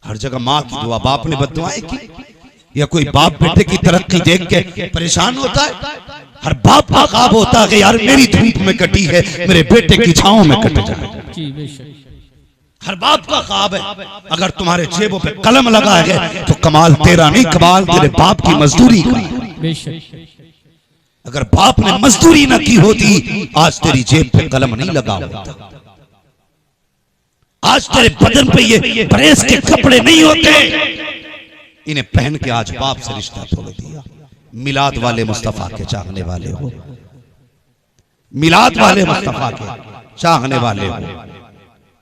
हर जगह माँ की दुआ, बाप ने बद्दुआएं की, या कोई बाप बेटे की तरक्की देख के परेशान होता है? हर बाप का ख्वाब होता है कि यार मेरी धूप में कटी है, मेरे बेटे की छांव में कट जाए। हर बाप का ख्वाब है। अगर तुम्हारे जेबों पे कलम लगा है तो कमाल तेरा नहीं, कमाल तेरे बाप की मजदूरी का। अगर बाप ने मजदूरी न की होती आज तेरी जेब पे कलम नहीं लगा होता, आज तेरे बदन पे ये प्रेस के कपड़े नहीं होते। इन्हें पहन के आज बाप से रिश्ता तोड़ दिया। मिलाद वाले मुस्तफा के चाहने वाले हो, मिलाद वाले मुस्तफा के चाहने वाले हो,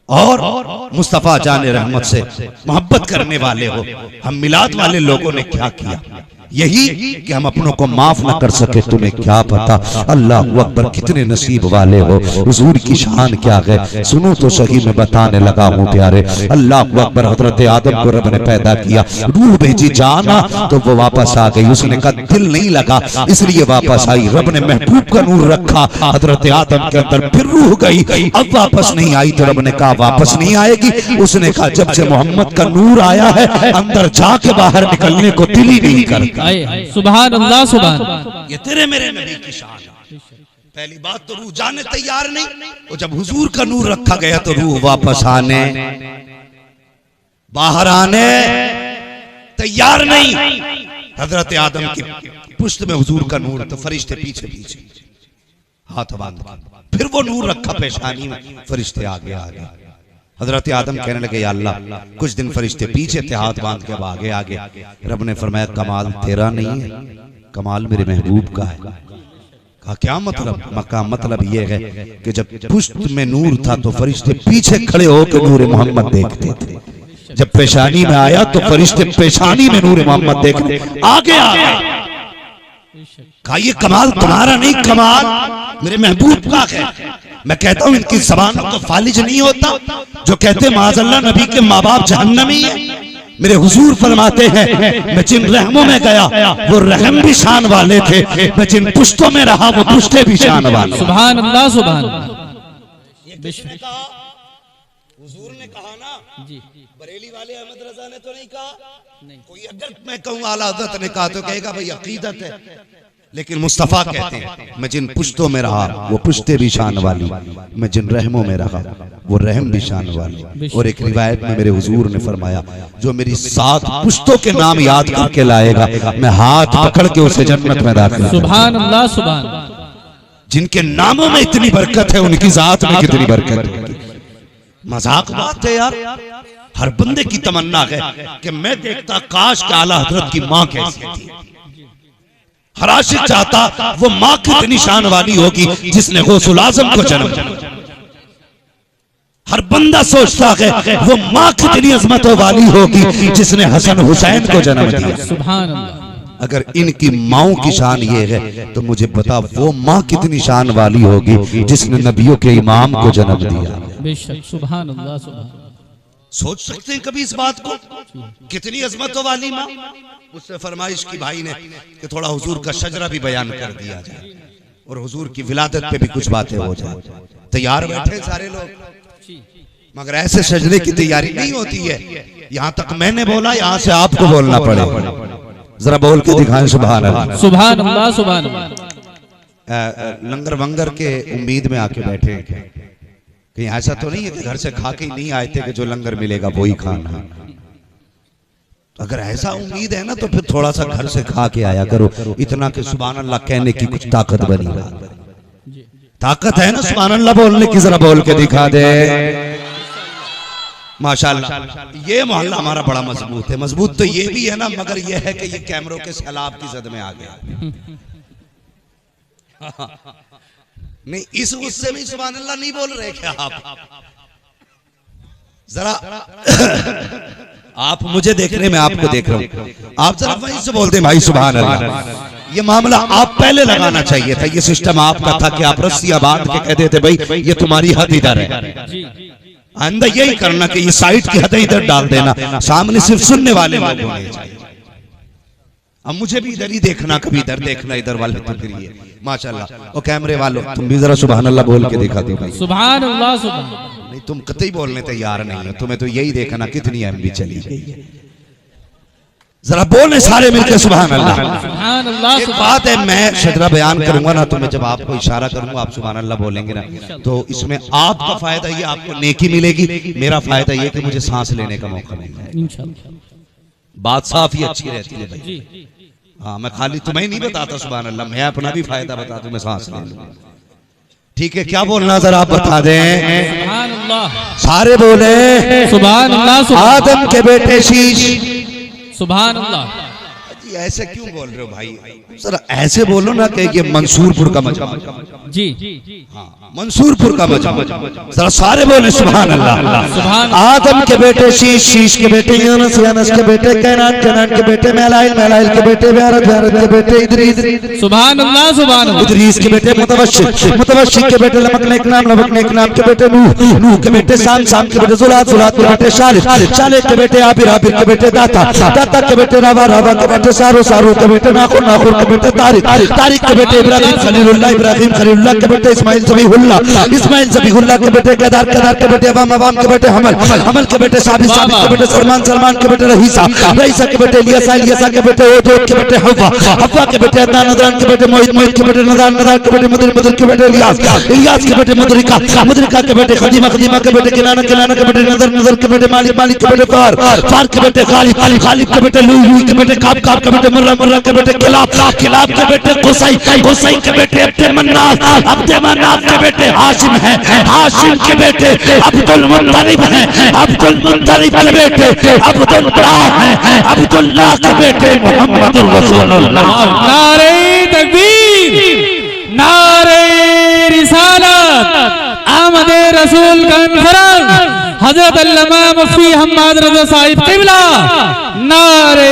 और मुस्तफा जाने रहमत से मोहब्बत करने वाले हो। हम मिलाद वाले लोगों ने क्या किया? यही कि हम अपनों को माफ न कर सके, तुम्हें क्या पता। अल्लाह अकबर, कितने नसीब वाले हो। हुजूर की शान क्या है, सुनो तो सही, मैं बताने लगा हूँ प्यारे। अल्लाह अकबर, हजरत आदम को रब ने पैदा किया, रूह भेजी जाना तो वो वापस आ गई। उसने कहा दिल नहीं लगा इसलिए वापस आई। रब ने महबूब का नूर रखा हजरत आदम के अंदर, फिर रूह गई, अब वापस नहीं आई। तो रब ने कहा वापस नहीं आएगी। उसने कहा जब से मोहम्मद का नूर आया है अंदर जाके बाहर निकलने को दिल ही नहीं करता। सुभान अल्लाह, सुभान। ये तेरे मेरे नबी की शान है। पहली बात तो रूह जाने तैयार नहीं, तो जब हुजूर का नूर रखा गया तो रूह वापस आने, बाहर आने तैयार नहीं। हजरत आदम की पुश्त में हुजूर का नूर, तो फरिश्ते पीछे पीछे हाथ बांध के, फिर वो नूर रखा पेशानी में, फरिश्ते आगे आगे। हजरत आदम कहने लगे या अल्लाह, कुछ दिन फरिश्ते पीछे थे हाथ बांध के, अब आगे आगे। रब ने फरमाया कमाल तेरा नहीं है, कमाल मेरे महबूब का है। कहा क्या मतलब? मक्का मतलब ये है कि जब पुश्त में नूर था तो फरिश्ते पीछे खड़े होकर नूर मोहम्मद देखते थे, जब पेशानी में आया तो फरिश्ते पेशानी में नूर मोहम्मद देखते आगे आगे। कहा ये कमाल तुम्हारा नहीं, कमाल मेरे महबूब का है। मैं कहता हूं इनकी ज़बान को फालिज नहीं होता जो कहते माज़अल्लाह नबी के माँ बाप जहन्नमी है। मेरे हुजूर फरमाते हैं मैं जिन रहमों में गया वो रहम भी शान वाले थे, मैं जिन पुश्तों में रहा वो पुश्ते भी शान वाले। सुभान अल्लाह, सुभान। हुजूर ने कहा ना जी, बरेली वाले अहमद रजा ने तो नहीं कहा। नहीं। कोई अगर मैं कहूँ आला हज़रत ने कहा तो कहेगा भाई अकीदत है, लेकिन मुस्तफा कहते हैं मैं जिन पुश्तों में रहा वो पुश्ते भी शान वाली, मैं जिन रहमों में रहा वो रहम भी शान वाली। और एक रिवायत में मेरे हुजूर ने फरमाया जो मेरी 7 पुश्तों के नाम याद करके लाएगा मैं हाथ पकड़ के उसे जन्नत में दाखिल। सुभान अल्लाह, सुभान। जिनके नामों में इतनी बरकत है उनकी जात में कितनी बरकत है। मजाक बात है यार। हर बंदे की तमन्ना है कि मैं देखता काश के आला हजरत की माँ कैसी थी। हर आशिक चाहता वो माँ कितनी शान वाली होगी जिसने गौसुल आज़म को जन्म दिया। हर बंदा सोचता है वो माँ कितनी अजमतों वाली होगी जिसने हसन हुसैन को जन्म दिया। सुभान अल्लाह। अगर इनकी माओं की शान ये है तो मुझे बता वो माँ कितनी शान वाली होगी जिसने नबियों के इमाम को जन्म दिया। बेशक, सुभान अल्लाह, सुभान। सोच सकते हैं कभी इस बात को? कितनी अजमतों वाली माँ। उससे फरमाइश की भाई ने कि थोड़ा हुजूर का शजरा भी बयान कर दिया जाए और हुजूर की विलादत पे भी कुछ बातें हो जाए। तैयार बैठे सारे लोग, मगर ऐसे शजरे की तैयारी नहीं होती है। यहाँ तक मैंने बोला, यहाँ से आपको बोलना पड़ेगा। जरा बोल के दिखाएं सुभान अल्लाह, सुभान अल्लाह, सुभान। लंगर वंगर के उम्मीद में आके बैठे, कहीं ऐसा तो नहीं है कि घर से खा के नहीं आए थे कि जो लंगर मिलेगा वही खाना। अगर ऐसा उम्मीद है ना तो फिर थोड़ा सा घर से खा के आया करो। इतना कि सुभान अल्लाह कहने की कुछ ताकत बनी रहा। ताकत है ना सुभान अल्लाह बोलने की? जरा बोल के दिखा दे। माशाअल्लाह। ये मोहल्ला हमारा बड़ा मजबूत है। मजबूत तो ये भी है ना, मगर ये है कि ये कैमरों के सैलाब की जद में आ गया। नहीं, इस गुस्से में सुभान अल्लाह नहीं बोल रहे क्या आप? जरा आप मुझे देख रहे, मैं आपको देख रहा हूँ। आप जरा वहीं से बोलते भाई सुभान अल्लाह। ये मामला आप पहले लगाना चाहिए था। ये सिस्टम आपका था कि आप रस्सियां बांध के कहते थे भाई ये तुम्हारी हद इधर है। आइंदा यही करना कि ये साइड की हद इधर डाल देना, सामने सिर्फ सुनने वाले लोग होने चाहिए। अब मुझे भी इधर ही देखना, कभी इधर देखना, इधर वाले तो करिए माशाल्लाह। और कैमरे वालों तुम भी जरा सुभान अल्लाह बोल के दिखा दो भाई। सुभान अल्लाह सुभान। नहीं तुम कतई बोलने तैयार नहीं हो, तुम्हें तो यही देखना कितनी एमबी चली गई है। जरा बोले सारे मिलकर सुभान अल्लाह। सुभान अल्लाह एक बात है, मैं शजरा बयान करूंगा ना तो मैं जब आपको इशारा करूंगा आप सुभान अल्लाह बोलेंगे ना, तो इसमें आपका फायदा ये आपको नेकी मिलेगी, मेरा फायदा ये कि मुझे सांस लेने का मौका मिलेगा। इंशाअल्लाह। बात साफ ही अच्छी रहती है भाई। जी हाँ मैं खाली तुम्हें नहीं बताता सुभान अल्लाह, मैं अपना भी फायदा बता दूं, मैं सांस ले लूं। ठीक है, क्या बोलना जरा आप बता दें। सुभान अल्लाह। सारे बोले सुभान अल्लाह। आदम के बेटे शीश। सुभान अल्लाह। जी ऐसे क्यों बोल रहे हो भाई, जरा ऐसे बोलो ना कि ये मंसूरपुर का मजमा। जी हाँ मंसूरपुर का मजमा, जरा सारे बोले सुभान अल्लाह। सुभान आदम के बेटे शीश, शीश के बेटे यूनुस, यूनुस के बेटे कैनान, कैनान के बेटे मैलाइल, मैलाइल के बेटे व्यारत, व्यारत के बेटे इदरीस, सुभान अल्लाह। सुभान अल्लाह। इदरीस के बेटे मुतवश्शिर, मुतवश्शिर के बेटे लमकनेक नाम, लमकनेक नाम के बेटे नूह, नूह के बेटे साम, साम के बेटे जुलात, जुलात के बेटे शालिह, शालिह के बेटे आबिर, आबिर के बेटे दाता, दाता के बेटे रावा, रावा के बेटे सारू, सारू के बेटे नाखुर, नाखुर के बेटे तारिक, तारिक के बेटे इब्राहिम खलीलुल्लाह, इब्राहिम खलीलुल्लाह के बेटे इस्माइल ज़बीहुल्लाह, इस्माइल ज़बीहुल्लाह के बेटे केदार, केदार के बेटे अवाम, अवाम के बेटे हमल, हमल के बेटे साबित, साबित के बेटे सलमान, सलमान के बेटे रहीसा, रहीसा के बेटे इलियासा, इलियासा के बेटे ओदोद के बेटे हव्वा, हव्वा के बेटे अदनान, अदनान के बेटे मोहित, मोहित के बेटे नदान, नदान के बेटे मुदर, मुदर के बेटे इलियास, इलियास के बेटे मुदरिका, मुदरिका के बेटे खदीमा, खदीमा के बेटे किनाना, किनाना के बेटे नजर, नजर के बेटे मालिक, मालिक के बेटे फार, फार के बेटे खालिद, खालिद के बेटे लूई, लूई के बेटे काब, काब के बेटे मुर्रा, मुर्रा के बेटे किलाब, किलाब के बेटे कुसई, कुसई के बेटे अब्दे मन्नाफ, अब्दे मन्नाफ के बेटे हाशिम है, हाशिम के बेटे अब्दुल मुत्तलिब है, अब्दुल मुत्तलिब के बेटे अब्दुल्लाह है, अब्दुल्लाह के बेटे मुहम्मदुर रसूलुल्लाह। नारे तकबीर, नारे रिसालत, आमदे रसूल कॉन्फ्रेंस, हजरत अल्लामा मुफ्ती हम्माद रज़ा साहिब क़िबला, नारे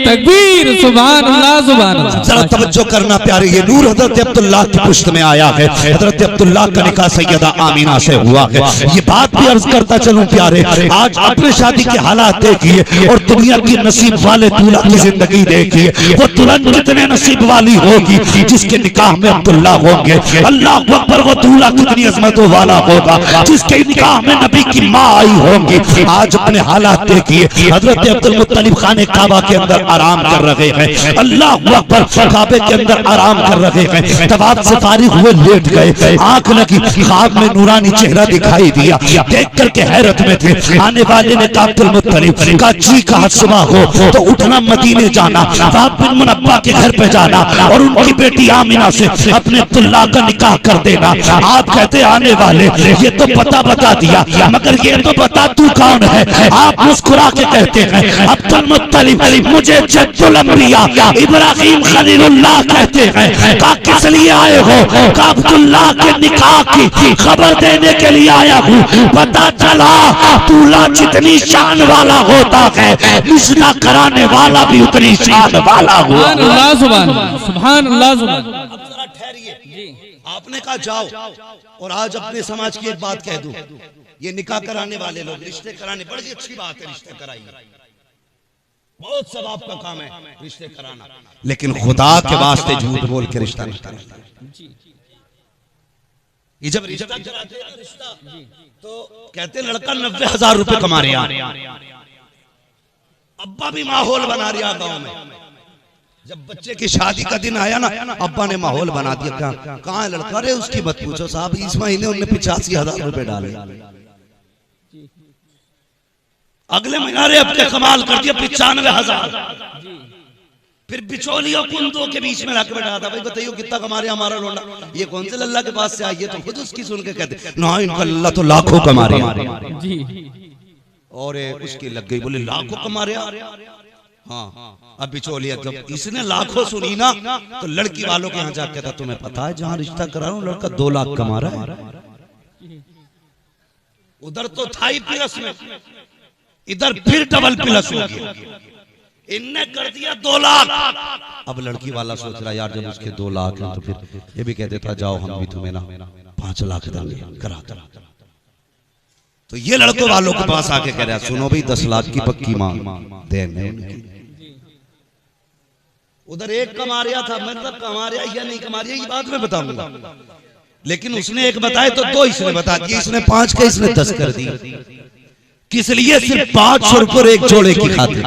तकबीर। सुभान अल्लाह। सुभान अल्लाह। जरा तवज्जो करना प्यारे, ये नूर हजरत अब्दुल्लाह की पुश्त में आया है। हजरत अब्दुल्लाह का निकाह सैयदा आमीना से हुआ है। ये बात भी अर्ज करता चलूं प्यारे, आज अपने शादी के हालात देखिए और दुनिया की नसीब वाले दूल्हा की जिंदगी देखिए, वो दुल्हन कितने नसीब वाली होगी जिसके निकाह में अब्दुल्ला होंगे। अल्लाह अकबर, वो दूल्हा कितनी अजमतों वाला होगा जिसके निकाह में नबी की माँ आई होंगी। आज अपने हालात देखिए, हजरत अब्दुल मुत्तलिब खाने काबा के अंदर आराम कर रहे हैं। अल्लाह अकबर, काबे के अंदर आराम कर रहे हैं। तवाफ से फारिग हुए लेट गए, आंख लगी, ख्वाब में नूरानी चेहरा दिखाई दिया, देख करके हैरत में थे। आने वाले ने कहा अब्दुल मुत्तलिब का जी कहा सुबह हो तो उठना, मदीने जाना, वहाब बिन मुनब्बा के घर पे जाना और उनकी बेटी आमिना से अपने अब्दुल्लाह का निकाह कर देना। आप कहते आने वाले ये तो पता बता दिया, मगर ये तो बता तू कौन है। आप मुस्कुरा के कहते हैं अब्दुल मुत्तलिब मुझे जद्दुल अंबिया इब्राहिम खलीलुल्लाह कहते हैं। कहा किस लिए आए हो? कहा अब्दुल्लाह के निकाह की खबर देने के लिए आया हूँ। पता चला दूल्हा जितनी शान वाला होता है रिश्ता कराने वाला भी उतनी शान वाला हुआ। सुभान अल्लाह। सुभान अल्लाह। सुभान अल्लाह। सुभान। अब जरा ठहरिए, आपने कहा जाओ, और आज अपने समाज की एक बात कह दूं, ये निकाह कराने वाले लोग रिश्ते कराने, बड़ी अच्छी बात है, रिश्ते कराइए, बहुत सवाब का काम है रिश्ते कराना, लेकिन खुदा के वास्ते झूठ बोल के रिश्ता नहीं कराना। ये जब रिश्ता कराते हैं रिश्ता तो कहते हैं लड़का 90,000 रुपए कमा रहा है, अब्बा भी माहौल बना रहा गांव में। जब बच्चे की शादी का दिन आया ना, अब्बा ने माहौल बना दिया। कहाँ है लड़का? अरे उसकी मत पूछो साहब, इस महीने उन्होंने 85,000 रुपए डाले, अगले महीने अब के कमाल कर दिया 95,000। फिर बिचौलियों कुंदों के बीच में लाके बैठा था, भाई बताइए कितना कमा रहे हमारा लोंडा? ये कौन से लल्ला के पास से आई है? तो खुद उसकी सुन के कहते ना इनका लल्ला तो लाखों कमा रहे हैं जी। और उसकी लग गई, बोले लाखों कमा रहे। हाँ, अब बिचौलिया जब इसने लाखों सुनी ना तो लड़की वालों के यहाँ जाके था, तुम्हें पता है जहाँ रिश्ता करा रहा हूँ लड़का 2 लाख कमा रहा है। उधर तो था ही प्लस में, इधर फिर डबल प्लस हो गया, इनने कर दिया 2 लाख। अब लड़की वाला सोच रहा यार जब उसके 2 लाख हैं तो फिर ये भी कह देता जाओ हम भी तुम्हें ना 5 लाख देंगे, करा करा। तो ये लड़कों वालों के पास आके कह रहा सुनो भाई 10 लाख की पक्की मांग देने। उधर एक कमा रहा था, मतलब कमा रहा या नहीं कमा रहा ये बाद में बताऊंगा, लेकिन उसने एक बताया तो दो इसने बता दिए, इसने 5 के इसने 10 कर दी। किस लिए? सिर्फ 500 रुपये एक जोड़े की खातिर।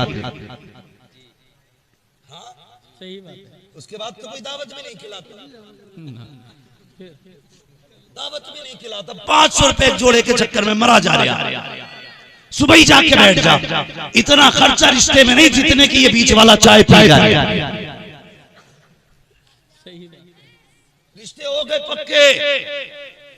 उसके बाद तो कोई दावत भी नहीं खिलाता, दावत भी नहीं खिलाता, 500 रुपए एक जोड़े के चक्कर में मरा जा रहा। सुबह ही जाके बैठ जा, इतना खर्चा रिश्ते में नहीं जितने की ये बीच वाला चाय पी जाए। रिश्ते हो गए पक्के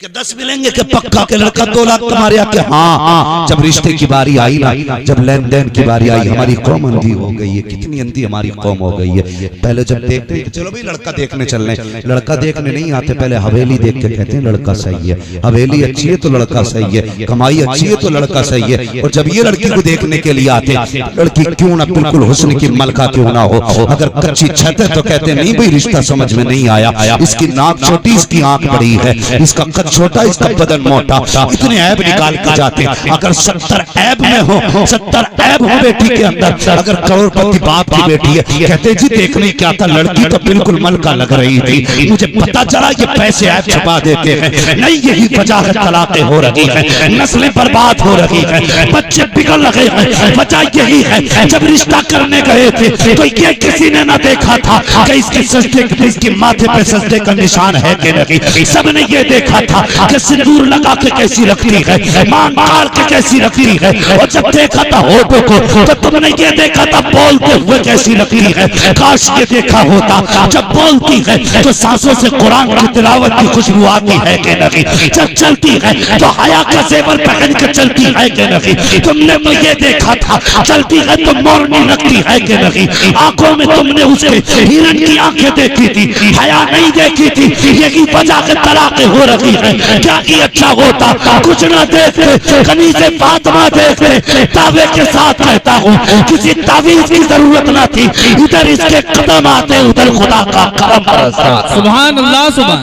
कि 10 मिलेंगे कि पक्का के लड़का 2 लाख कमा रहा कि हाँ। जब रिश्ते की बारी आई ना, जब लेन देन की बारी आई, हमारी कौम अंधी हो गई है। कितनी अंधी हमारी कौम हो गई है। पहले जब देखते हैं चलो भाई लड़का देखने चलने, लड़का देखने नहीं आते, पहले हवेली देख के कहते हैं लड़का सही है, हवेली अच्छी है तो लड़का सही है, कमाई अच्छी है तो लड़का सही है। और जब ये लड़की को देखने के लिए आते, लड़की क्यों ना बिल्कुल हुस्न की मलका क्यों ना हो, अगर कच्ची छत है तो कहते नहीं भाई रिश्ता समझ में नहीं आया, इसकी नाक छोटी, इसकी आंख बड़ी है, इसका कद छोटा, इसका बदन मोटा, इतने ऐब निकाल के जाते। अगर 70 ऐब में हो, 70 ऐब हो बेटी के अंदर, अगर करोड़पति बाप की बेटी है, कहते जी देखने क्या था, लड़की तो बिल्कुल मलका लग रही थी, मुझे पता चला ये पैसे ऐब छुपा देते हैं। नहीं यही वजह है तलाक़ें हो रही है, नस्लें बर्बाद हो रही है, बच्चे बिगड़ रहे हैं, वजह यही है। जब रिश्ता करने गए थे तो ये किसी ने ना देखा था कि इसके सजदे, इसके माथे पे सजदे का निशान है कि नहीं, सबने ये देखा था कि सिंदूर लगा के कैसी लगती है, मांग काट के कैसी लगती है। और जब देखा था होठों को तो तुमने ये देखा था बोलते हुए कैसी लगती है। काश ये देखा होता जब बोलती है तो सांसों से कुरान की तिलावत की खुशबू आती है कि नहीं, जब चलती है तो हया का जेवर पहन के चलती है कि नहीं। तुमने तो ये देखा था चलती है तो मोरनी लगती है कि नहीं, आंखों में तुमने उसके हिरन की आंखें देखी थी, हया नहीं देखी थी। यही वजह से तलाक़ें हो रही है। क्या ही अच्छा होता कुछ ना देखते, कनी से फातिमा देखते। दावे के साथ कहता हूँ किसी तावीज़ की जरूरत ना थी, इधर इसके कदम आते, उधर खुदा का करम बरसता। सुभान अल्लाह, सुभान।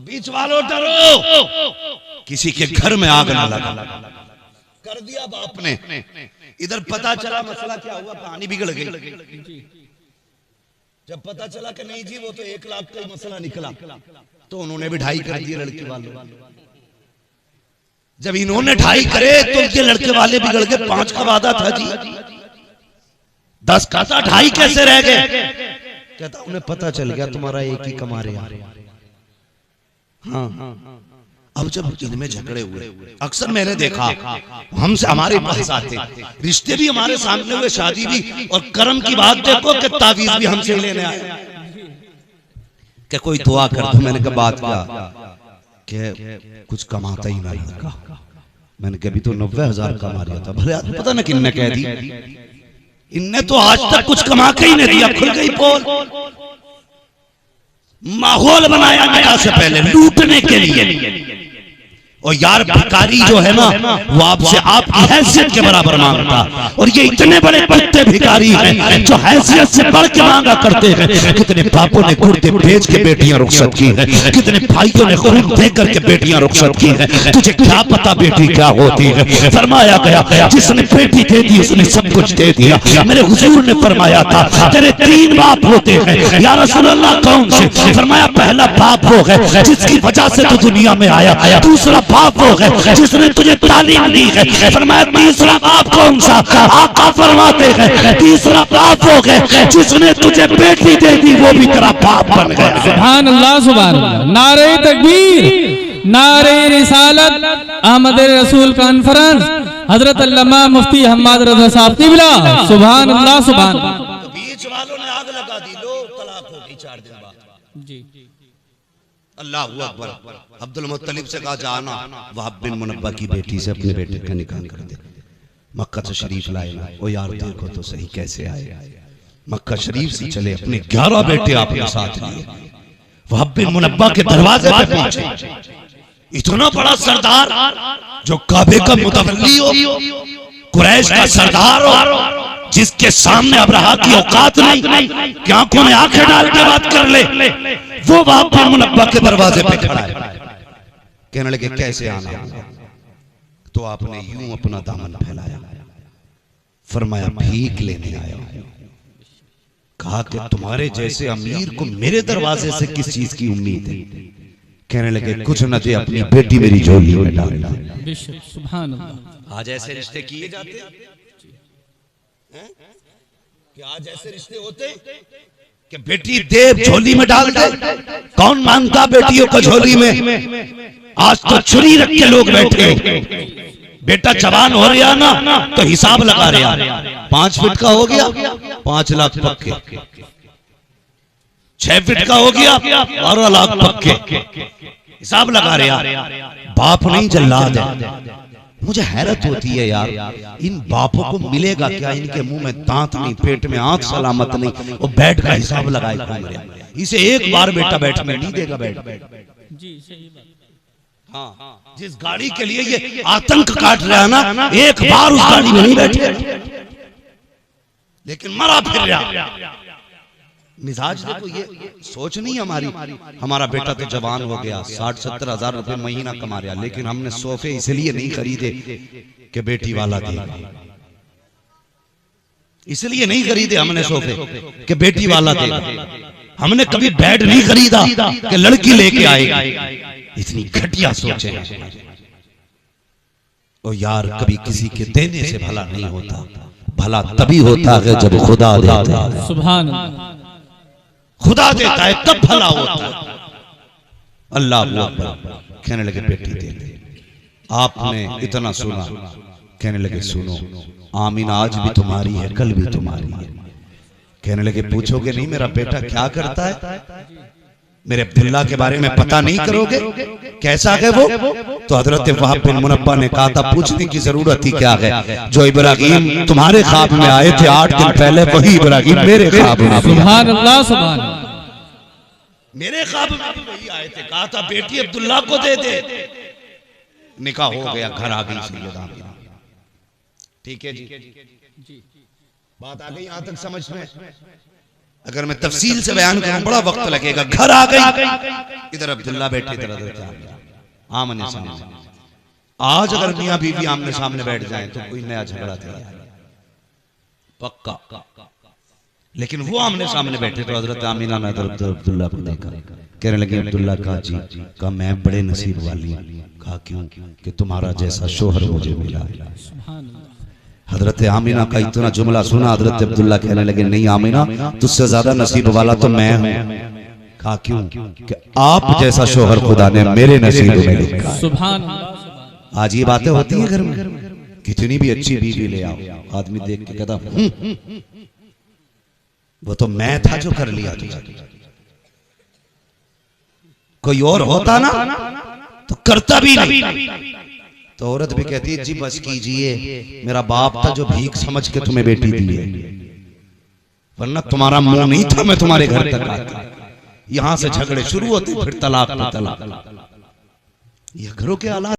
बीच वालों डरो, किसी के घर में आग ना लगा, कर दिया बाप ने। इधर पता चला मसला क्या हुआ, कहानी बिगड़ गई। जब पता चला कि नहीं जी वो तो 1 लाख का मसला निकला, तो उन्होंने भी 2.5 कर दिए लड़के वालों। जब इन्होंने 2.5 करे तो ये लड़के वाले बिगड़ गए। 5 का वादा था जी, 10 का था, 2.5 कैसे रह गए? कहता उन्हें पता चल गया तुम्हारा एक ही कमा रहे। हाँ, अब जब इनमें झगड़े हुए, अक्सर मैंने देखा हमसे हमारे पास आते, रिश्ते भी हमारे सामने हुए, शादी भी, और कर्म की बात देखो कि तावीज भी हमसे लेने आए कि कोई दुआ कर दो। मैंने कहा बात क्या कि कुछ कमाता ही नहीं लगा। मैंने कहा अभी तो 90,000 कमा रहा था। भले पता ना किन्ने कह दी, इनने तो आज तक कुछ कमा के ही नहीं दिया। खुल गई पोल, माहौल बनाया निकाह से पहले लूटने के लिए। और यार भिखारी जो है ना वो आपसे आपकी हैसियत के बराबर मांगता, और ये इतने बड़े पत्ते भिखारी हैं जो हैसियत से बढ़ के मांगा करते हैं। कितने बापों ने कुर्ते बेच के बेटियां रुखसत की हैं, कितने भाइयों ने खून दे करके बेटियां रुखसत की हैं। तुझे क्या पता बेटी क्या होती है? फरमाया गया जिसने बेटी दे दी उसने सब कुछ दे दिया। मेरे हुजूर ने फरमाया था तेरे 3 बाप होते हैं। या रसूल अल्लाह कौन से? फरमाया पहला बाप वो है जिसकी वजह से तू दुनिया में आया, दूसरा बाप वो है जिसने तुझे तालीम दी है। फरमाया तीसरा बाप कौन सा? आका फरमाते हैं तीसरा बाप वो है जिसने तुझे बेटी दे दी, वो भी तेरा बाप बन गया। सुभान अल्लाह, सुभान अल्लाह। नारे तकबीर, नारे रिसालत, अहमद रसूल कॉन्फ्रेंस, हजरत अल्लामा मुफ्ती हम्माद रज़ा साहब क़िबला। सुभान अल्लाह, सुभान। बीच वालों ने आग लगा दी, लो तलाक हो गई 4 दिन बाद। जी, अल्लाह अकबर। अब्दुल मुत्तलिब से कहा जाना वहाब बिन मुनब्बा की बेटी से अपने बेटे का निकाह कर दे। मक्का से शरीफ लाए ना, ओ यार देखो तो सही कैसे आए। मक्का शरीफ से चले, अपने 11 बेटे आपके साथ लिए वहाब बिन मुनब्बा के दरवाजे पे पहुंचे। इतना बड़ा सरदार जो काबे का मुतवल्ली हो, कुरैश का सरदार हो, जिसके सामने अब्रहा की औकात नहीं कि आंखों में आंखें डाल के बात कर ले, वो वहाब बिन मुनब्बा के दरवाजे पे खड़ा है। कहने लगे कैसे आना? तो आपने यूं अपना दामन फैलाया, फरमाया भीख लेने आया हूं। कहा कि तुम्हारे जैसे अमीर को मेरे दरवाजे से किस चीज की उम्मीद है? कहने लगे कुछ न दे, अपनी बेटी मेरी झोली में डालना। सुभान अल्लाह। आज ऐसे रिश्ते किए जाते हैं कि आज ऐसे रिश्ते होते कि बेटी दे झोली में डाल दे। कौन मानता बेटियों को झोली में? आज तो छुरी रख के लोग बैठे। बेटा जवान हो रहा ना तो हिसाब लगा रहा, 5 फीट का हो गया 5 लाख पक्के, 6 फीट का हो गया 12 लाख पक्के, हिसाब लगा रहा। बाप नहीं जल्लाद है। मुझे हैरत होती है यार, इन बापों को मिलेगा क्या? इनके मुंह में दांत नहीं, पेट में आंख सलामत नहीं, वो बेड का हिसाब लगाए घूम रहा। इसे एक बार बेटा बैठने नहीं देगा बेड। जी सही बात। हाँ, जिस गाड़ी के लिए ये आतंक काट रहा है ना, एक बार उस गाड़ी में नहीं बैठे, लेकिन मरा फिर रहा। मिजाज देखो, ये सोच नहीं हमारी। हमारा बेटा तो जवान हो गया, 60-70 हजार रुपए महीना कमा रहा, लेकिन हमने सोफे इसलिए नहीं खरीदे कि बेटी वाला देगा। इसलिए नहीं खरीदे हमने सोफे कि बेटी वाला देगा। हमने कभी बेड नहीं खरीदा कि लड़की लेके आएगी। इतनी घटिया सोच है। ओ यार, कभी किसी के देने से भला नहीं होता, भला तभी होता है जब खुदा देता है। सुभान अल्लाह। खुदा देता है तब भला होता है। अल्लाह अकबर। कहने लगे बेटी दे दे। आपने इतना सुना, कहने लगे सुनो, आमीना आज भी तुम्हारी है, कल भी तुम्हारी है। कहने लगे पूछोगे नहीं मेरा बेटा क्या करता है? मेरे अब्दुल्ला के बारे में पता नहीं करोगे? कैसा है वो? तो हजरत वहाब बिन मुनब्बा ने कहा था पूछने की जरूरत ही क्या है? जो इब्राहिम तुम्हारे ख्वाब में आए थे 8 दिन पहले, वही इब्राहिम मेरे ख्वाब में। सुभान अल्लाह। सुभान मेरे ख्वाब में भी वही आए थे। कहा था बेटी अब्दुल्ला को दे दे। निकाह हो गया, घर आ गई सैयदा। ठीक है जी, बात आ गई यहां तक समझ में? अगर मैं तफसील से बयान करूं बड़ा वक्त लगेगा। घर आ गई, इधर अब्दुल्ला बैठे, इधर आमने सामने। आज अगर मियां बीवी आमने सामने बैठ जाएं तो कोई नया झगड़ा था पक्का, लेकिन वो आमने सामने बैठे तो हजरत आमीना ने अब्दुल्ला को देखा। कहने लगे अब्दुल्ला कहा जी, कहा मैं बड़े नसीब वाली हूं। कहा क्यों? कि तुम्हारा जैसा शोहर मुझे मिला। हजरत आमीना का इतना जुमला सुना, हजरत अब्दुल्ला कहने लगे नहीं आमीना, तुझसे ज्यादा नसीब वाला तो मैं हूं। कहा क्यों? कि आप जैसा शोहर खुदा ने मेरे नसीब में लिखा। सुभान। आज ये बातें होती है घर में। कितनी भी अच्छी बीवी ले आओ, आदमी देख के कहता वो तो मैं था जो कर लिया तुझे। कोई और होता ना तो करता भी नहीं। तो औरत भी कहती है जी बस कीजिए, मेरा बाप था जो भीख समझ के तुम्हें बेटी दी है, वरना तुम्हारा मुंह नहीं था मैं तुम्हारे घर तक आता। यहां से झगड़े शुरू होते, फिर तलाक पे तलाक। ये घरों के हालात।